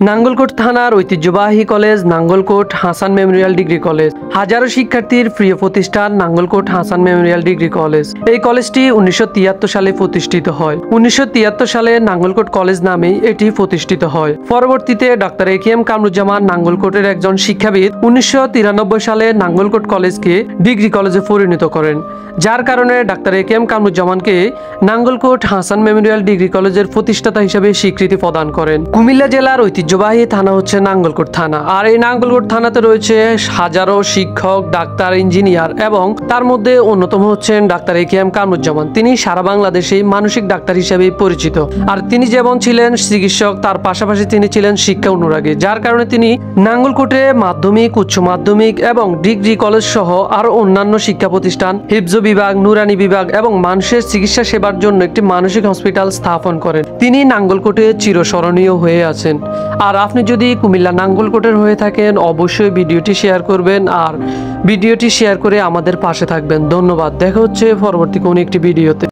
নাঙ্গলকোট থানার ঐতিহ্যবাহী college Nangalkot Hasan memorial degree college. হাজারো শিক্ষার্থীর প্রিয় প্রতিষ্ঠান Nangalkot Hasan memorial degree college. এই কলেজটি 1973 সালে প্রতিষ্ঠিত হয়। 1973 সালে নাঙ্গলকোট কলেজ নামেই এটি প্রতিষ্ঠিত হয়। পরবর্তীতে ডক্টর এ.কে.এম. কামরুজ্জামান নাঙ্গলকোটের একজন শিক্ষাবিদ 1993 সালে নাঙ্গলকোট কলেজকে ডিগ্রি কলেজে পরিণত করেন, যার কারণে ডক্টর এ.কে.এম. কামরুজ্জামানকে নাঙ্গলকোট হাসান মেমোরিয়াল ডিগ্রি কলেজের প্রতিষ্ঠাতা হিসেবে স্বীকৃতি প্রদান করেন। কুমিল্লা জেলার ঐতিহ্যবাহী থানা হচ্ছে নাঙ্গলকোট থানা। আর এই নাঙ্গলকোট থানাতে রয়েছে হাজারো শিক্ষক, ডাক্তার, ইঞ্জিনিয়ার এবং তার মধ্যে অন্যতম হচ্ছেন ডাক্তার এ.কে.এম. কামরুজ্জামান। তিনি সারা বাংলাদেশে মানসিক ডাক্তার হিসেবে পরিচিত। আর তিনি যেমন ছিলেন চিকিৎসক, তার পাশাপাশি তিনি ছিলেন শিক্ষা অনুরাগী, যার কারণে তিনি নাঙ্গলকোটে মাধ্যমিক, উচ্চ মাধ্যমিক এবং ডিগ্রি কলেজ সহ আরো অন্যান্য শিক্ষা প্রতিষ্ঠান, হিফজ বিভাগ, নুরানি বিভাগ এবং মানুষের চিকিৎসা সেবার জন্য একটি মানসিক হসপিটাল স্থাপন করেন। তিনি নাঙ্গলকোটে চিরস্মরণীয় হয়ে আছেন। আর আপনি যদি কুমিল্লা নাঙ্গলকোটের হয়ে থাকেন, অবশ্যই ভিডিওটি শেয়ার করবেন আর ভিডিওটি শেয়ার করে আমাদের পাশে থাকবেন। ধন্যবাদ। দেখা হচ্ছে পরবর্তী কোনো একটি ভিডিওতে।